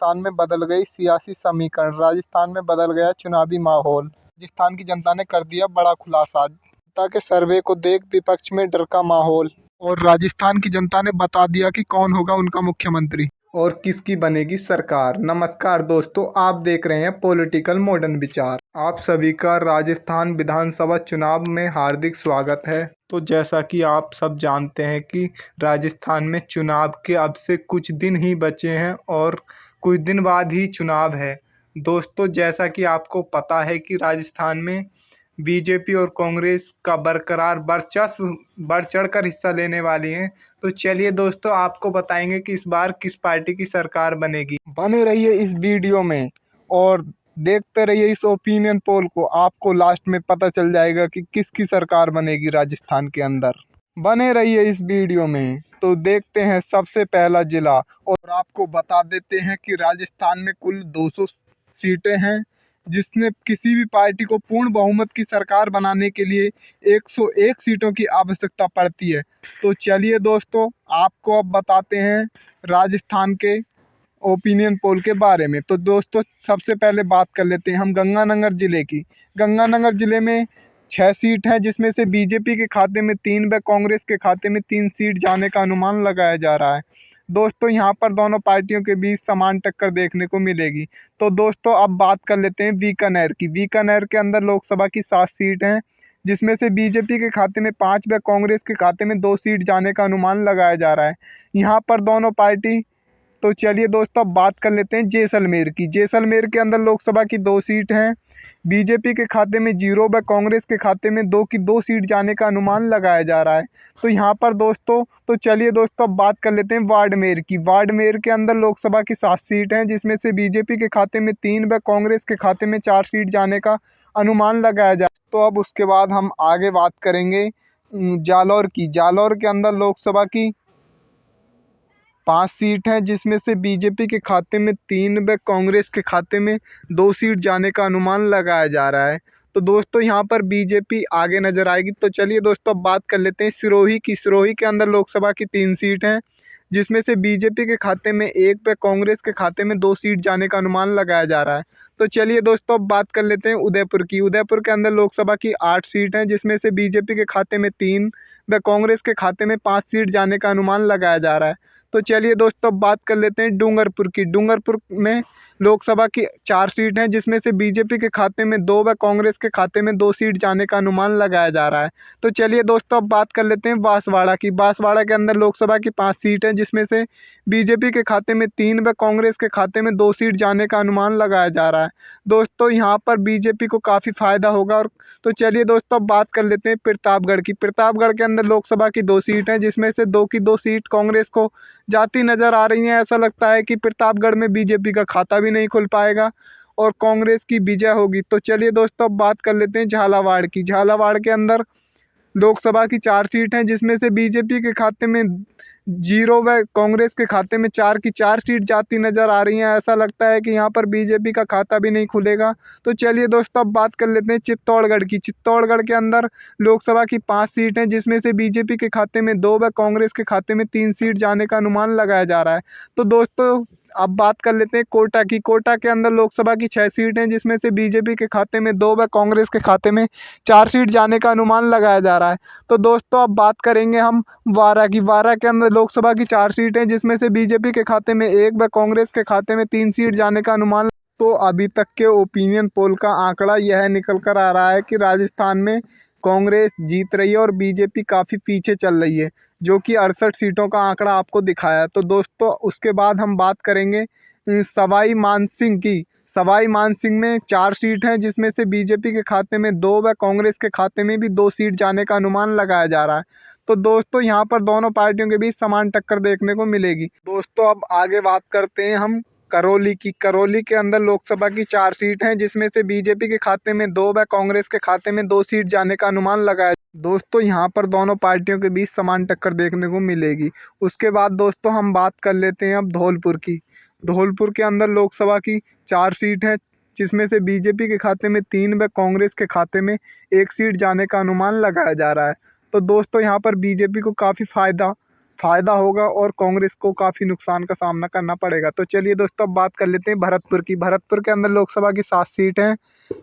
राजस्थान में बदल गई सियासी समीकरण। राजस्थान में बदल गया चुनावी माहौल। राजस्थान की जनता ने कर दिया बड़ा खुलासा। जनता के सर्वे को देख विपक्ष में डर का माहौल। और राजस्थान की जनता ने बता दिया कि कौन होगा उनका मुख्यमंत्री और किसकी बनेगी सरकार। नमस्कार दोस्तों, आप देख रहे हैं पॉलिटिकल मॉडर्न विचार। आप सभी का राजस्थान विधानसभा चुनाव में हार्दिक स्वागत है। तो जैसा कि आप सब जानते हैं कि राजस्थान में चुनाव के अब से कुछ दिन ही बचे हैं और कुछ दिन बाद ही चुनाव है। दोस्तों, जैसा कि आपको पता है कि राजस्थान में बीजेपी और कांग्रेस का बरकरार वर्चस्व बढ़ चढ़कर हिस्सा लेने वाली हैं। तो चलिए दोस्तों, आपको बताएंगे कि इस बार किस पार्टी की सरकार बनेगी। बने रहिए इस वीडियो में और देखते रहिए इस ओपिनियन पोल को। आपको लास्ट में पता चल जाएगा कि किसकी सरकार बनेगी राजस्थान के अंदर। बने रहिए इस वीडियो में। तो देखते हैं सबसे पहला जिला और आपको बता देते हैं कि राजस्थान में कुल 200 सीटें हैं, जिसने किसी भी पार्टी को पूर्ण बहुमत की सरकार बनाने के लिए 101 सीटों की आवश्यकता पड़ती है। तो चलिए दोस्तों, आपको अब बताते हैं राजस्थान के ओपिनियन पोल के बारे में। तो दोस्तों, सबसे पहले बात कर लेते हैं हम गंगानगर जिले की। गंगानगर जिले में 6 सीट हैं, जिसमें से बीजेपी के खाते में 3 व कांग्रेस के खाते में 3 सीट जाने का अनुमान लगाया जा रहा है। दोस्तों, यहाँ पर दोनों पार्टियों के बीच समान टक्कर देखने को मिलेगी। तो दोस्तों, अब बात कर लेते हैं बीकानेर की। बीकानेर के अंदर लोकसभा की 7 सीट हैं, जिसमें से बीजेपी के खाते में 5 व कांग्रेस के खाते में 2 सीट जाने का अनुमान लगाया जा रहा है। यहाँ पर दोनों पार्टी। तो चलिए दोस्तों, अब बात कर लेते हैं जैसलमेर की। जैसलमेर के अंदर लोकसभा की 2 सीट हैं, बीजेपी के खाते में 0 व कांग्रेस के खाते में 2 की 2 सीट जाने का अनुमान लगाया जा रहा है। तो यहाँ पर दोस्तों, तो चलिए दोस्तों, अब बात कर लेते हैं बाड़मेर की। बाड़मेर के अंदर लोकसभा की 7 सीट हैं, जिसमें से बीजेपी के खाते में 3 व कांग्रेस के खाते में 4 सीट जाने का अनुमान लगाया जा। तो अब उसके बाद हम आगे बात करेंगे जालौर की। जालौर के अंदर लोकसभा की 5 सीट हैं, जिसमें से बीजेपी के खाते में 3 व कांग्रेस के खाते में 2 सीट जाने का अनुमान लगाया जा रहा है। तो दोस्तों, यहाँ पर बीजेपी आगे नज़र आएगी। तो चलिए दोस्तों, अब बात कर लेते हैं सिरोही की। सिरोही के अंदर लोकसभा की 3 सीट हैं, जिसमें से बीजेपी के खाते में 1 व कांग्रेस के खाते में 2 सीट जाने का अनुमान लगाया जा रहा है। तो चलिए दोस्तों, अब बात कर लेते हैं उदयपुर की। उदयपुर के अंदर लोकसभा की 8 सीट हैं, जिसमें से बीजेपी के खाते में 3 व कांग्रेस के खाते में 5 सीट जाने का अनुमान लगाया जा रहा है। तो चलिए दोस्तों, अब बात कर लेते हैं डूंगरपुर की। डूंगरपुर में लोकसभा की 4 सीट हैं, जिसमें से बीजेपी के खाते में 2 व कांग्रेस के खाते में 2 सीट जाने का अनुमान लगाया जा रहा है। तो चलिए दोस्तों, अब बात कर लेते हैं बांसवाड़ा की। बांसवाड़ा के अंदर लोकसभा की 5 सीट हैं, जिसमें से बीजेपी के खाते में 3 व कांग्रेस के खाते में 2 सीट जाने का अनुमान लगाया जा रहा है। दोस्तों, यहाँ पर बीजेपी को काफ़ी फायदा होगा। और तो चलिए दोस्तों, अब बात कर लेते हैं प्रतापगढ़ की। प्रतापगढ़ के अंदर लोकसभा की 2 सीट हैं, जिसमें से 2 की 2 सीट कांग्रेस को जाती नजर आ रही हैं। ऐसा लगता है कि प्रतापगढ़ में बीजेपी का खाता भी नहीं खुल पाएगा और कांग्रेस की विजय होगी। तो चलिए दोस्तों, अब बात कर लेते हैं झालावाड़ की। झालावाड़ के अंदर लोकसभा की 4 सीट हैं, जिसमें से बीजेपी के खाते में 0 व कांग्रेस के खाते में 4 की 4 सीट जाती नजर आ रही हैं। ऐसा लगता है कि यहाँ पर बीजेपी का खाता भी नहीं खुलेगा। तो चलिए दोस्तों, अब बात कर लेते हैं चित्तौड़गढ़ की। चित्तौड़गढ़ के अंदर लोकसभा की 5 सीट हैं, जिसमें से बीजेपी के खाते में 2 व कांग्रेस के खाते में 3 सीट जाने का अनुमान लगाया जा रहा है। तो दोस्तों, अब बात कर लेते हैं कोटा की। कोटा के अंदर लोकसभा की 6 सीट हैं, जिसमें से बीजेपी के खाते में 2 व कांग्रेस के खाते में 4 सीट जाने का अनुमान लगाया जा रहा है। तो दोस्तों, अब बात करेंगे हम वारा की। वारा के अंदर लोकसभा की 4 सीटें, जिसमें से बीजेपी के खाते में 1 व कांग्रेस के खाते में 3 सीट जाने का अनुमान। तो अभी तक के ओपिनियन पोल का आंकड़ा यह निकल कर आ रहा है कि राजस्थान में कांग्रेस जीत रही है और बीजेपी काफ़ी पीछे चल रही है, जो कि 68 सीटों का आंकड़ा आपको दिखाया। तो दोस्तों, उसके बाद हम बात करेंगे सवाई मानसिंह की। सवाई मानसिंह में 4 सीट हैं, जिसमें से बीजेपी के खाते में 2 व कांग्रेस के खाते में भी 2 सीट जाने का अनुमान लगाया जा रहा है। तो दोस्तों, यहाँ पर दोनों पार्टियों के बीच समान टक्कर देखने को मिलेगी। दोस्तों, अब आगे बात करते हैं हम करौली की। करौली के अंदर लोकसभा की 4 सीट हैं, जिसमें से बीजेपी के खाते में 2 व कांग्रेस के खाते में 2 सीट जाने का अनुमान लगाया। दोस्तों, यहाँ पर दोनों पार्टियों के बीच समान टक्कर देखने को मिलेगी। उसके बाद दोस्तों, हम बात कर लेते हैं अब धौलपुर की। धौलपुर के अंदर लोकसभा की 4 सीट हैं, जिसमें से बीजेपी के खाते में 3 व कांग्रेस के खाते में 1 सीट जाने का अनुमान लगाया जा रहा है। तो दोस्तों, यहाँ पर बीजेपी को काफ़ी फ़ायदा होगा और कांग्रेस को काफ़ी नुकसान का सामना करना पड़ेगा। तो चलिए दोस्तों, अब बात कर लेते हैं भरतपुर की। भरतपुर के अंदर लोकसभा की 7 सीट हैं,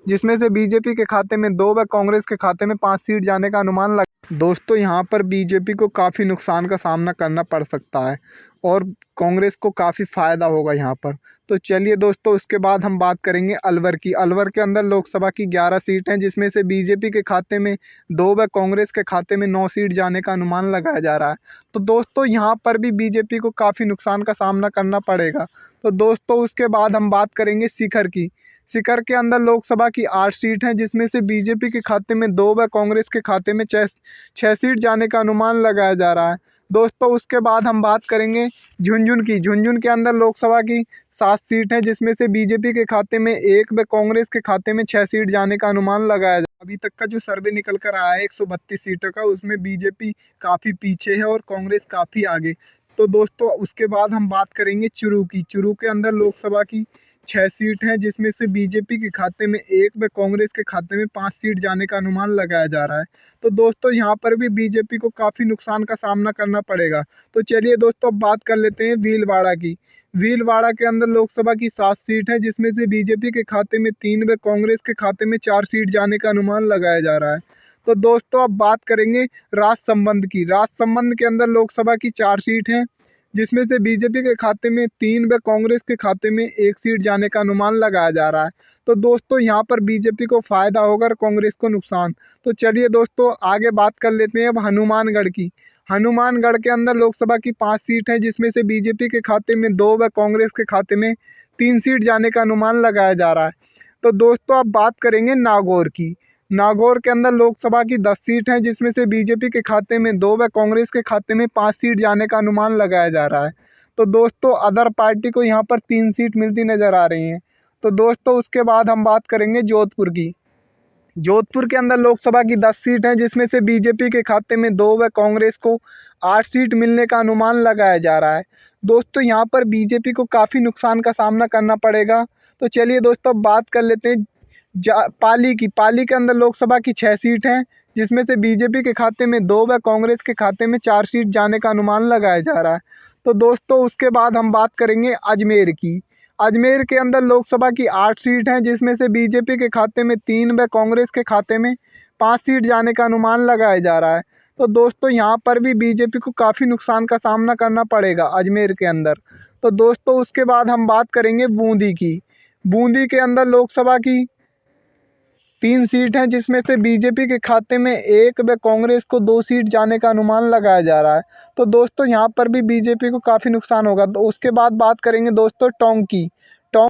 जिसमें से बीजेपी के खाते में 2 व कांग्रेस के खाते में 5 सीट जाने का अनुमान लगा। दोस्तों, यहाँ पर बीजेपी को काफ़ी नुकसान का सामना करना पड़ सकता है और कांग्रेस को काफ़ी फ़ायदा होगा यहाँ पर। तो चलिए दोस्तों, उसके बाद हम बात करेंगे अलवर की। अलवर के अंदर लोकसभा की 11 सीट हैं, जिसमें से बीजेपी के खाते में 2 व कांग्रेस के खाते में 9 सीट जाने का अनुमान लगाया जा रहा है। तो दोस्तों, यहाँ पर भी बीजेपी को काफ़ी नुकसान का सामना करना पड़ेगा। तो दोस्तों, उसके बाद हम बात करेंगे सीकर की। सीकर के अंदर लोकसभा की 8 सीट हैं, जिसमें से बीजेपी के खाते में 2 व कांग्रेस के खाते में 6 सीट जाने का अनुमान लगाया जा रहा है। दोस्तों, उसके बाद हम बात करेंगे झुंझुनू की। झुंझुनू के अंदर लोकसभा की 7 सीट हैं, जिसमें से बीजेपी के खाते में 1 व कांग्रेस के खाते में 6 सीट जाने का अनुमान लगाया जा। अभी तक का जो सर्वे निकल कर आया है 132 सीटों का, उसमें बीजेपी काफ़ी पीछे है और कांग्रेस काफ़ी आगे। तो दोस्तों, उसके बाद हम बात करेंगे चुरू की। चुरू के अंदर लोकसभा की 6 सीट हैं, जिसमें से बीजेपी के खाते में 1 व कांग्रेस के खाते में 5 सीट जाने का अनुमान लगाया जा रहा है। तो दोस्तों, यहाँ पर भी बीजेपी को काफ़ी नुकसान का सामना करना पड़ेगा। तो चलिए दोस्तों, अब बात कर लेते हैं भीलवाड़ा की। भीलवाड़ा के अंदर लोकसभा की 7 सीट है, जिसमें से बीजेपी के खाते में 3 व कांग्रेस के खाते में 4 सीट जाने का अनुमान लगाया जा रहा है। तो दोस्तों, अब बात करेंगे राजसमंद की। राजसमंद के अंदर लोकसभा की 4 सीट हैं, जिसमें से बीजेपी के खाते में 3 व कांग्रेस के खाते में 1 सीट जाने का अनुमान लगाया जा रहा है। तो दोस्तों, यहाँ पर बीजेपी को फ़ायदा होगा और कांग्रेस को नुकसान। तो चलिए दोस्तों, आगे बात कर लेते हैं अब हनुमानगढ़ की। हनुमानगढ़ के अंदर लोकसभा की 5 सीट हैं, जिसमें से बीजेपी के खाते में 2 व कांग्रेस के खाते में 3 सीट जाने का अनुमान लगाया जा रहा है। तो दोस्तों, अब बात करेंगे नागौर की। नागौर के अंदर लोकसभा की 10 सीट हैं, जिसमें से बीजेपी के खाते में 2 व कांग्रेस के खाते में 5 सीट जाने का अनुमान लगाया जा रहा है। तो दोस्तों, अदर पार्टी को यहाँ पर 3 सीट मिलती नज़र आ रही हैं। तो दोस्तों, उसके बाद हम बात करेंगे जोधपुर की। जोधपुर के अंदर लोकसभा की 10 सीट हैं, जिसमें से बीजेपी के खाते में 2 व कांग्रेस को 8 सीट मिलने का अनुमान लगाया जा रहा है। दोस्तों, यहाँ पर बीजेपी को काफ़ी नुकसान का सामना करना पड़ेगा। तो चलिए दोस्तों, बात कर लेते हैं पाली की। पाली के अंदर लोकसभा की 6 सीट हैं, जिसमें से बीजेपी के खाते में 2 व कांग्रेस के खाते में 4 सीट जाने का अनुमान लगाया जा रहा है। तो दोस्तों, उसके बाद हम बात करेंगे अजमेर की। अजमेर के अंदर लोकसभा की 8 सीट हैं, जिसमें से बीजेपी के खाते में 3 व कांग्रेस के खाते में 5 सीट जाने का अनुमान लगाया जा रहा है। तो दोस्तों, यहाँ पर भी बीजेपी को काफ़ी नुकसान का सामना करना पड़ेगा अजमेर के अंदर। तो दोस्तों, उसके बाद हम बात करेंगे बूंदी की। बूंदी के अंदर लोकसभा की 3 सीट हैं, जिसमें से बीजेपी के खाते में 1 व कांग्रेस को 2 सीट जाने का अनुमान लगाया जा रहा है। तो दोस्तों, यहाँ पर भी बीजेपी को काफ़ी नुकसान होगा। तो उसके बाद बात करेंगे दोस्तों टोंक की।